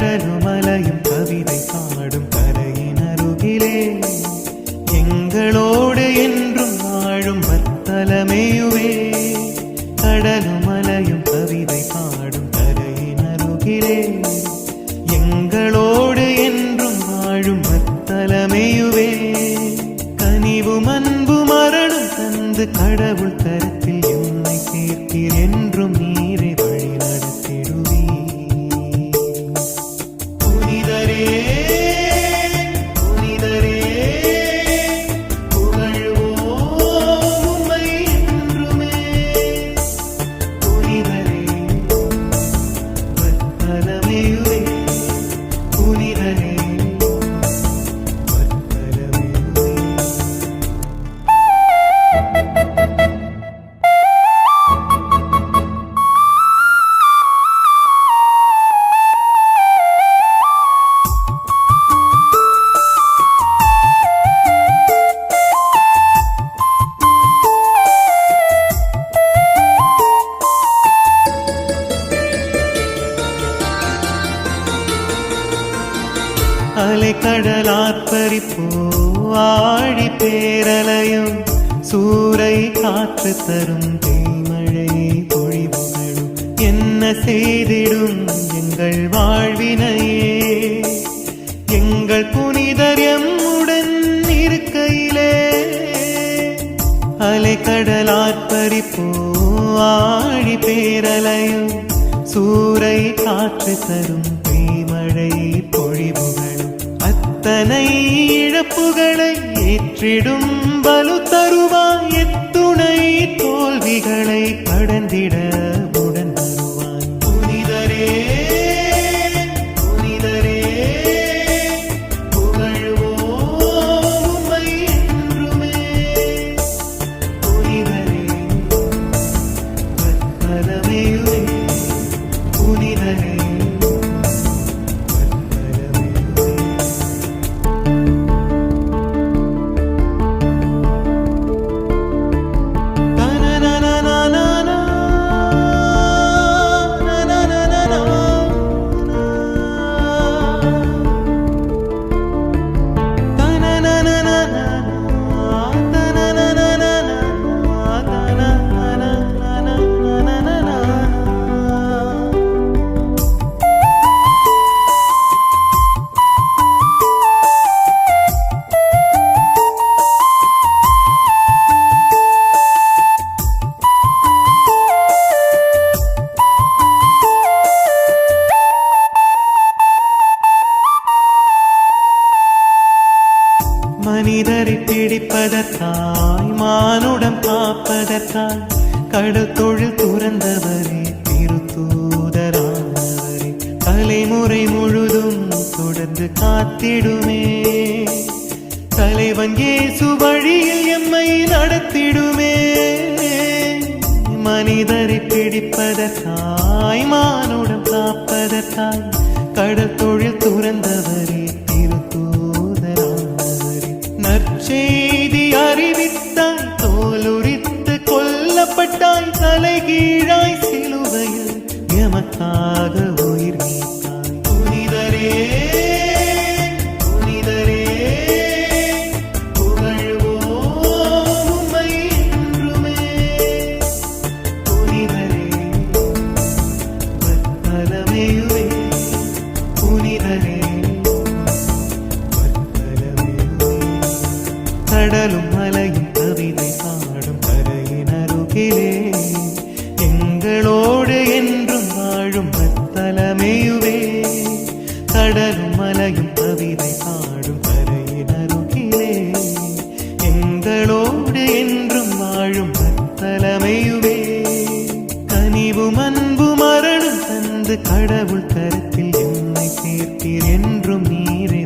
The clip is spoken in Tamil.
கடலும் மலையும் கவிதை பாடும் கரையின் அருகிலே எங்களோடு என்றும் வாழும் வத்தலமேயுவே. கடலும் மலையும் கவிதை பாடும் கரையின் அருகிலே எங்களோடு என்றும் வாழும் வத்தலமேயுவே. கனிவும் அன்பும் அருளும் தந்து கடவுள் கரத்தில் என்னை சேர்த்தீர் என்றும் நீரை வழி நடத்திடுவே. புனிதரே புனிதரே புகழ்வோம் உம்மை என்றுமே. புனிதரே வத்தலமேயுவே. புனிதரே வத்தலமேயுவே. அலைக்கடலார்ப்பரிப்போ ஆழி பேரலையும் சூறை காற்று தரும் தேமழையை பொழிவுகளும் என்ன செய்திடும் எங்கள் வாழ்வினையே. எங்கள் புனிதர் எம்முடன் இருக்கையிலே அலைக்கடலார்ப்பரிப்போ ஆழி பேரலையும் சூறை காற்று தரும் தேமழை பொழிவுகளும் அத்தனை இழப்புகளை ஏற்றிடும் பலு தருவாய். எத்துணை தோல்விகளை கடந்திட உடன் வருவாய். புனிதரே புனிதரே புகழ்வோம் உம்மை என்றுமே. புனிதரே வத்தலமேயுவே. புனிதரே மனிதரை பிடிப்பதற்காய் மானுடம் காப்பதற்காய் கடல் தொழில் துறந்தவரே திருத்தூதரானவரே தலைமுறை முழுதும் தொடர்ந்து காத்திடுமே. தலைவன் இயேசு வழியில் எம்மை நடத்திடுமே. மனிதரை பிடிப்பதற்காய் மானுடம் காப்பதற்காய் கடல் தொழில் துறந்தவரே நற்செய்தி அறிவித்தாய். தோலுரித்து கொல்லப்பட்டாய். தலைகீழாய் சிலுவையில் எமக்காக உயிர் நீத்தாய். புனிதரே புனிதரே புகழ்வோம் உம்மை என்றுமே. புனிதரே வத்தலமேயுவே. புனிதரே கடலும் மலையும் கவிதை பாடும் கரையின் அருகிலே எங்களோடு என்றும் வாழும் வத்தலமேயுவே. கடலும் மலையும் கவிதை பாடும் கரையின் அருகிலே எங்களோடு என்றும் வாழும் வத்தலமேயுவே. கனிவும் அன்பும் அருளும் தந்து கடவுள் கரத்தில் என்னை சேர்த்தீர் என்றும் நீரை